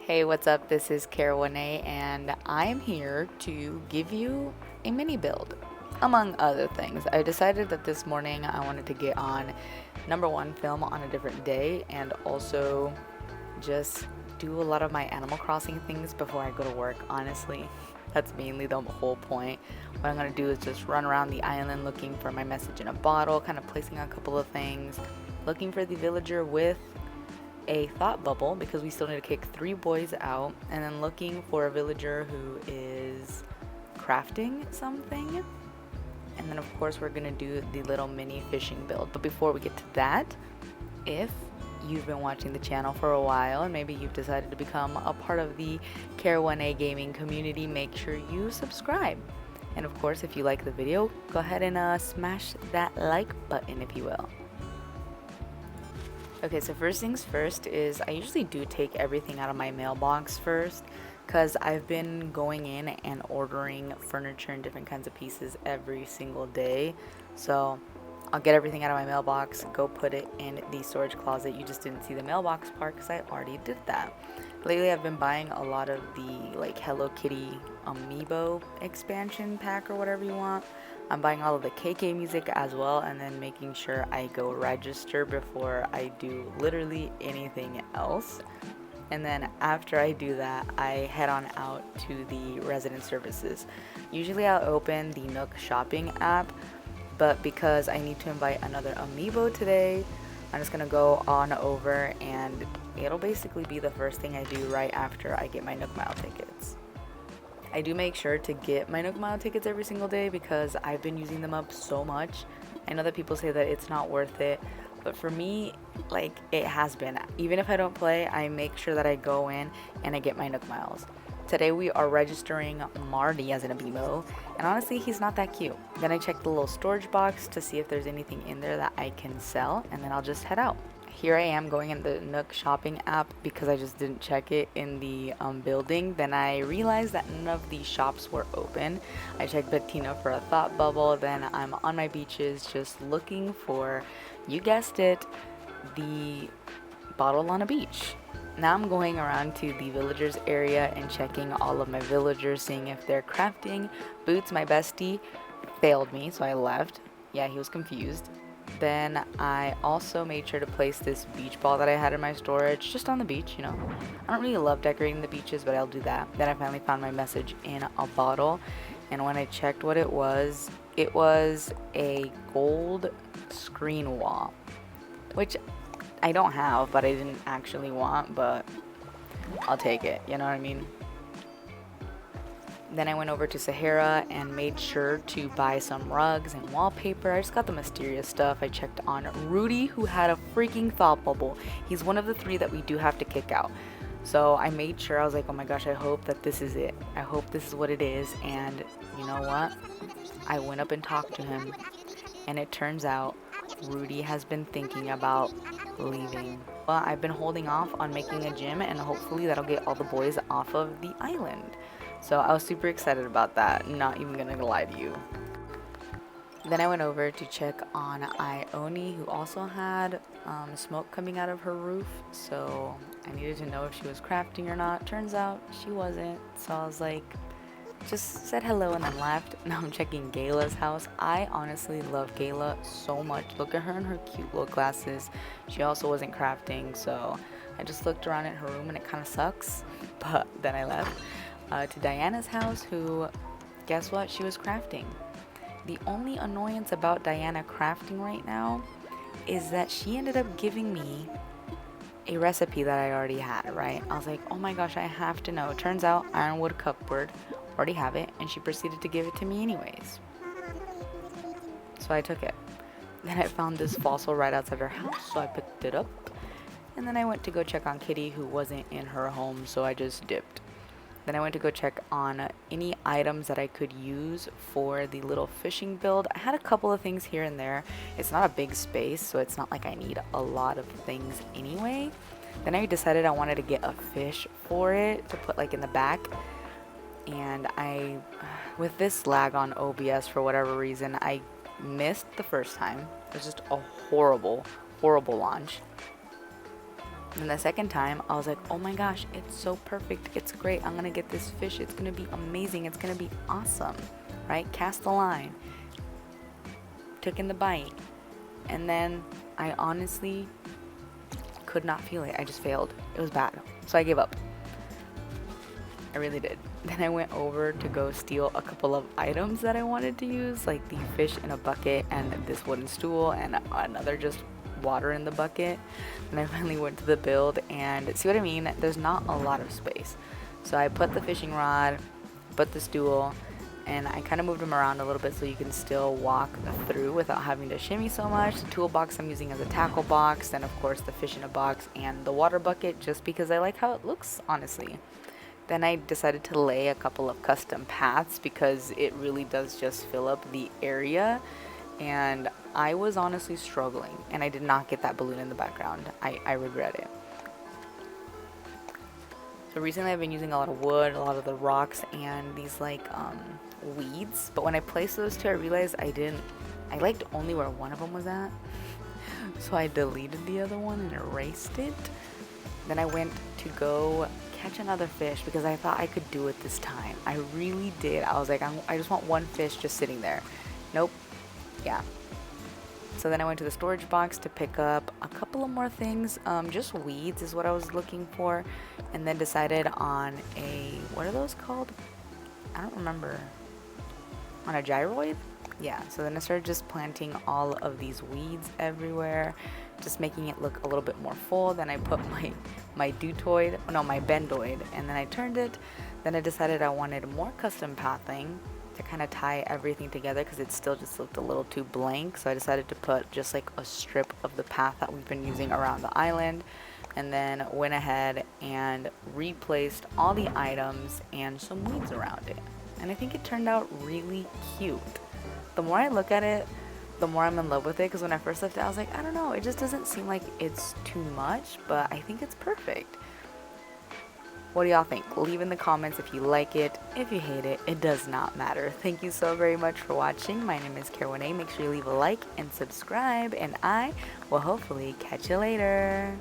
Hey, what's up? This is Caraway, and I'm here to give you a mini build, among other things. I decided that this morning I wanted to get on number one film on a different day and also just do a lot of my Animal Crossing things before I go to work, honestly. That's mainly the whole point. What I'm going to do is just run around the island looking for my message in a bottle, kind of placing a couple of things, looking for the villager with a thought bubble because we still need to kick 3 boys out, and then looking for a villager who is crafting something. And then of course we're gonna do the little mini fishing build. But before we get to that, if you've been watching the channel for a while and maybe you've decided to become a part of the Care1A gaming community, make sure you subscribe. And of course, if you like the video, go ahead and smash that like button, if you will. Okay, so first things first is I usually do take everything out of my mailbox first because I've been going in and ordering furniture and different kinds of pieces every single day. So I'll get everything out of my mailbox, go put it in the storage closet. You just didn't see the mailbox part because I already did that. Lately I've been buying a lot of the like Hello Kitty amiibo expansion pack or whatever you want. I'm buying all of the KK music as well, and then making sure I go register before I do literally anything else. And then after I do that, I head on out to the resident services. Usually I'll open the Nook shopping app, but because I need to invite another amiibo today, I'm just gonna go on over and it'll basically be the first thing I do right after I get my Nook Mile tickets. I do make sure to get my Nook Mile tickets every single day because I've been using them up so much. I know that people say that it's not worth it, but for me, like, it has been. Even if I don't play, I make sure that I go in and I get my Nook Miles. Today we are registering Marty as an amiibo, and honestly, he's not that cute. Then I check the little storage box to see if there's anything in there that I can sell, and then I'll just head out. Here I am going in the Nook shopping app because I just didn't check it in the building. Then I realized that none of the shops were open. I checked Bettina for a thought bubble. Then I'm on my beaches just looking for, you guessed it, the bottle on a beach. Now I'm going around to the villagers area and checking all of my villagers, seeing if they're crafting. Boots, my bestie, failed me, so I left. Yeah, he was confused. Then I also made sure to place this beach ball that I had in my storage just on the beach, you know. I don't really love decorating the beaches, but I'll do that. Then I finally found my message in a bottle, and when I checked what it was a gold screen wall, which I don't have, but I didn't actually want, but I'll take it, you know what I mean? Then I went over to Sahara and made sure to buy some rugs and wallpaper. I just got the mysterious stuff. I checked on Rudy, who had a freaking thought bubble. He's one of the 3 that we do have to kick out. So I made sure, I was like, oh my gosh, I hope that this is it. I hope this is what it is. And you know what? I went up and talked to him, and it turns out Rudy has been thinking about leaving. Well, I've been holding off on making a gym, and hopefully that'll get all the boys off of the island. So I was super excited about that, not even gonna lie to you. Then I went over to check on Ioni, who also had smoke coming out of her roof. So I needed to know if she was crafting or not. Turns out she wasn't. So I was like, just said hello and then left. Now I'm checking Gayla's house. I honestly love Gayla so much. Look at her in her cute little glasses. She also wasn't crafting, so I just looked around in her room and it kind of sucks. But then I left. To Diana's house, who, guess what, she was crafting. The only annoyance about Diana crafting right now is that she ended up giving me a recipe that I already had, right? I was like, oh my gosh, I have to know. Turns out Ironwood cupboard already have it, and she proceeded to give it to me anyways. So I took it. Then I found this fossil right outside her house, so I picked it up. And then I went to go check on Kitty, who wasn't in her home, so I just dipped. Then I went to go check on any items that I could use for the little fishing build. I had a couple of things here and there. It's not a big space, so it's not like I need a lot of things anyway. Then I decided I wanted to get a fish for it to put like in the back. And with this lag on OBS for whatever reason, I missed the first time. It was just a horrible, horrible launch. And the second time, I was like, oh my gosh, it's so perfect. It's great. I'm going to get this fish. It's going to be amazing. It's going to be awesome, right? Cast the line. Took in the bite. And then I honestly could not feel it. I just failed. It was bad. So I gave up. I really did. Then I went over to go steal a couple of items that I wanted to use, like the fish in a bucket and this wooden stool and another just water in the bucket. And I finally went to the build, and see what I mean? There's not a lot of space. So I put the fishing rod, put the stool, and I kind of moved them around a little bit so you can still walk through without having to shimmy so much. The toolbox I'm using as a tackle box, and of course the fish in a box and the water bucket, just because I like how it looks, honestly. Then I decided to lay a couple of custom paths because it really does just fill up the area, and I was honestly struggling, and I did not get that balloon in the background. I regret it. So recently I've been using a lot of wood, a lot of the rocks, and these like weeds, but when I placed those two I realized I liked only where one of them was at, so I deleted the other one and erased it. Then I went to go catch another fish because I thought I could do it this time. I really did. I was like, I just want one fish just sitting there. Nope. Yeah. So then I went to the storage box to pick up a couple of more things. Just weeds is what I was looking for. And then decided on what are those called? I don't remember. On a gyroid? Yeah, so then I started just planting all of these weeds everywhere, just making it look a little bit more full. Then I put my bendoid, and then I turned it. Then I decided I wanted more custom pathing to kind of tie everything together because it still just looked a little too blank. So I decided to put just like a strip of the path that we've been using around the island, and then went ahead and replaced all the items and some weeds around it. And I think it turned out really cute. The more I look at it, the more I'm in love with it, because when I first left it, I was like, I don't know, it just doesn't seem like it's too much, but I think it's perfect. What do y'all think? Leave in the comments if you like it. If you hate it, it does not matter. Thank you so very much for watching. My name is Caroline. Make sure you leave a like and subscribe, and I will hopefully catch you later.